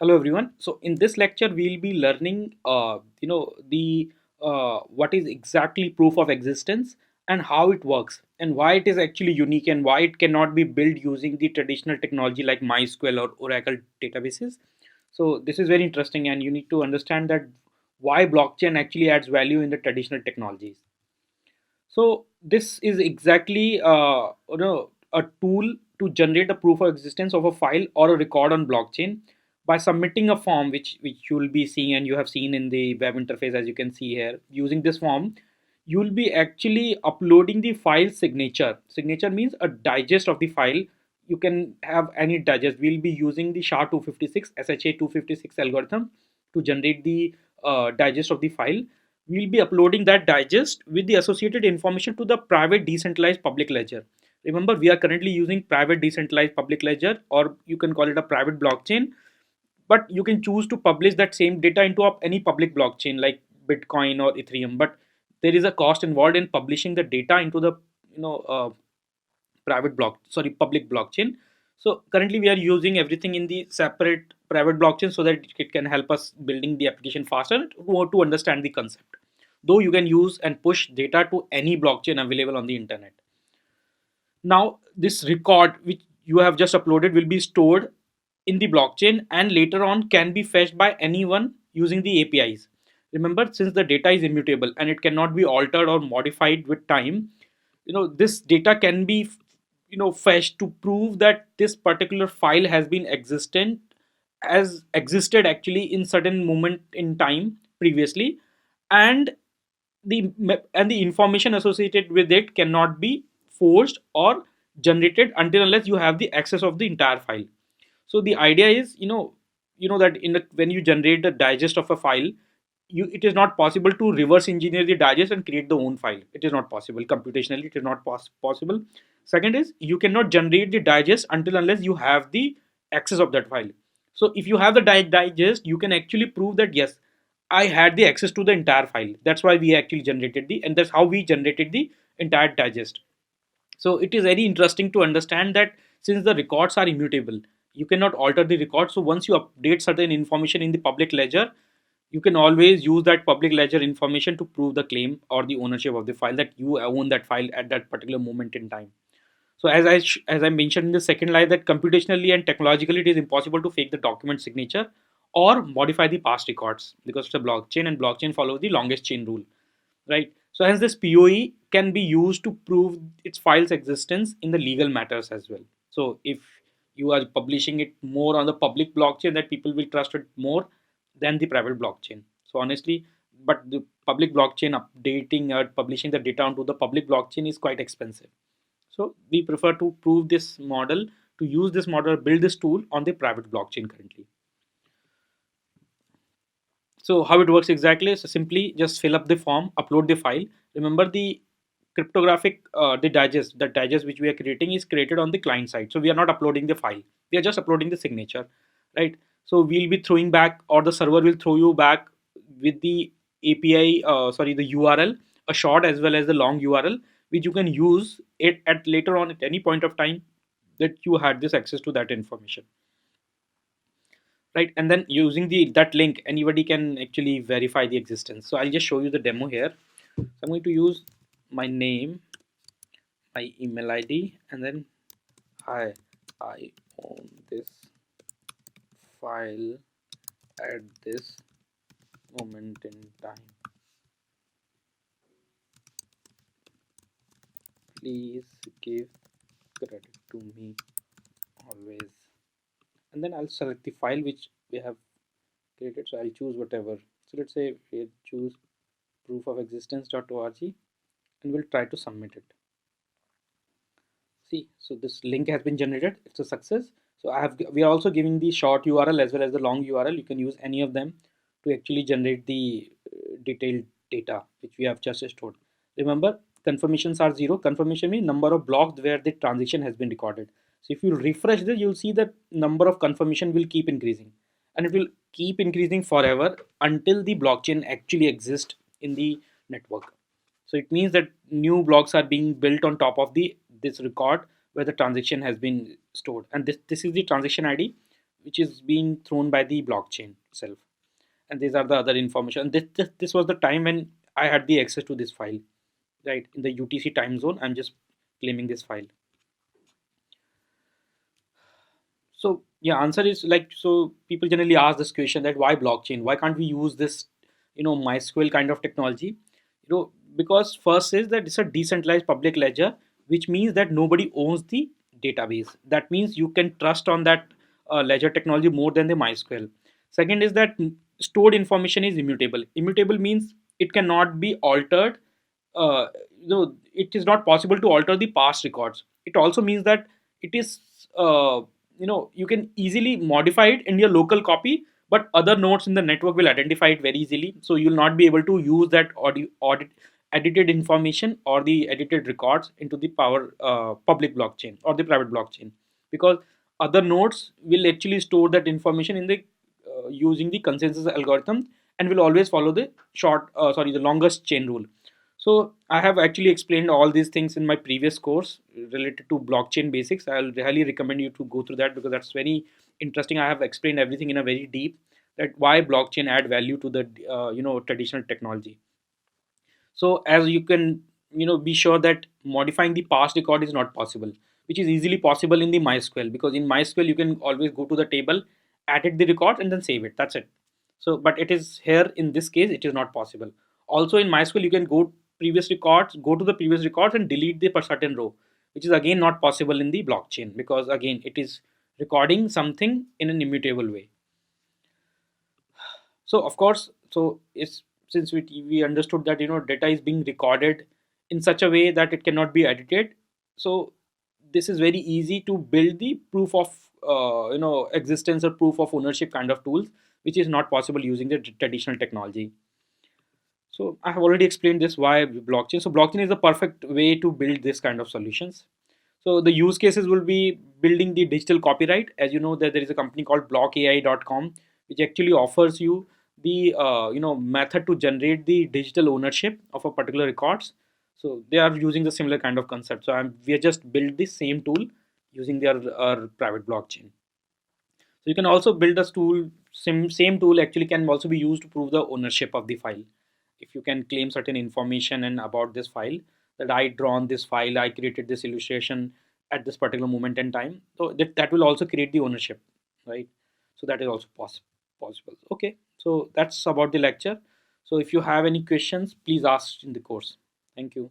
Hello everyone. So in this lecture we'll be learning the what is exactly proof of existence and how it works and why it is actually unique and why it cannot be built using the traditional technology like MySQL or Oracle databases. So this is very interesting and you need to understand that why blockchain actually adds value in the traditional technologies. So this is exactly a tool to generate the proof of existence of a file or a record on blockchain by submitting a form which you will be seeing and you have seen in the web interface as you can see here. Using this form, you will be actually uploading the file signature. Signature means a digest of the file. You can have any digest. We'll be using the SHA-256 SHA-256 algorithm to generate the digest of the file. We'll be uploading that digest with the associated information to the private decentralized public ledger. Remember, we are currently using private decentralized public ledger, or you can call it a private blockchain, but you can choose to publish that same data into any public blockchain like Bitcoin or Ethereum. But there is a cost involved in publishing the data into the you know uh, public blockchain. So currently we are using everything in the separate private blockchain so that it can help us building the application faster to understand the concept, though you can use and push data to any blockchain available on the internet. Now this record which you have just uploaded will be stored in the blockchain and later on can be fetched by anyone using the APIs. Remember, since the data is immutable and it cannot be altered or modified with time, this data can be fetched to prove that this particular file has been existent as existed actually in certain moment in time previously, and the information associated with it cannot be forced or generated until unless you have the access of the entire file. So the idea is, that when you generate the digest of a file, it is not possible to reverse engineer the digest and create the own file. It is not possible computationally. It is not possible. Second is, you cannot generate the digest until unless you have the access of that file. So if you have the digest, you can actually prove that yes, I had the access to the entire file. That's why we actually generated and that's how we generated the entire digest. So it is very interesting to understand that since the records are immutable, you cannot alter the record. So once you update certain information in the public ledger, you can always use that public ledger information to prove the claim or the ownership of the file, that you own that file at that particular moment in time. So as I mentioned in the second slide, that computationally and technologically it is impossible to fake the document signature or modify the past records because it's a blockchain and blockchain follows the longest chain rule, right? So hence this POE can be used to prove its file's existence in the legal matters as well. So if you are publishing it more on the public blockchain, that people will trust it more than the private blockchain. So honestly, but the public blockchain updating or publishing the data onto the public blockchain is quite expensive. So we prefer to prove this model, to use this model, build this tool on the private blockchain currently. So how it works exactly? So simply just fill up the form, upload the file. Remember the cryptographic the digest which we are creating is created on the client side. So we are not uploading the file. We are just uploading the signature, right? So we'll be throwing back, or the server will throw you back with the the URL, a short as well as the long URL, which you can use it at later on at any point of time that you had this access to that information, right? And then using the that link, anybody can actually verify the existence. So I'll just show you the demo here. So I'm going to use my name, my email ID, and then hi, I own this file at this moment in time, please give credit to me always. And then I'll select the file which we have created. So I'll choose whatever. So let's say we choose proof of existence.org, and we'll try to submit it. See, so this link has been generated. It's a success. So we are also giving the short URL as well as the long URL. You can use any of them to actually generate the detailed data which we have just stored. Remember, confirmations are zero. Confirmation means number of blocks where the transaction has been recorded. So if you refresh this, you'll see that number of confirmation will keep increasing, and it will keep increasing forever until the blockchain actually exists in the network. So it means that new blocks are being built on top of the this record where the transaction has been stored, and this is the transaction ID which is being thrown by the blockchain itself. And these are the other information. And this was the time when I had the access to this file, right, in the UTC time zone. I'm just claiming this file. So yeah, answer is like, so people generally ask this question that why blockchain? Why can't we use this, MySQL kind of technology? Because first is that it's a decentralized public ledger, which means that nobody owns the database. That means you can trust on that ledger technology more than the MySQL. Second is that stored information is immutable. Immutable means it cannot be altered. Uh, it is not possible to alter the past records. It also means that it is you can easily modify it in your local copy, but other nodes in the network will identify it very easily, so you'll not be able to use that edited information or the edited records into the power public blockchain or the private blockchain, because other nodes will actually store that information in the using the consensus algorithm, and will always follow the the longest chain rule. So I have actually explained all these things in my previous course related to blockchain basics. I'll highly recommend you to go through that because that's very interesting. I have explained everything in a very deep, that why blockchain add value to the traditional technology. So as you can be sure that modifying the past record is not possible, which is easily possible in the MySQL, because in MySQL you can always go to the table, edit the record, and then save it. That's it. So but it is here in this case it is not possible. Also in MySQL you can go to the previous records and delete the per certain row, which is again not possible in the blockchain, because again it is recording something in an immutable way. So of course, so it's since we understood that data is being recorded in such a way that it cannot be edited. So this is very easy to build the proof of existence or proof of ownership kind of tools, which is not possible using the traditional technology. So I have already explained this why blockchain. So blockchain is the perfect way to build this kind of solutions. So the use cases will be building the digital copyright. As you know that there is a company called blockai.com, which actually offers you the method to generate the digital ownership of a particular records. So they are using the similar kind of concept. So we are just build the same tool using their private blockchain. So you can also build a tool. Same tool actually can also be used to prove the ownership of the file. If you can claim certain information and about this file, that I drawn this file, I created this illustration at this particular moment in time. So that will also create the ownership, right? So that is also possible. Okay, so that's about the lecture. So if you have any questions, please ask in the course. Thank you.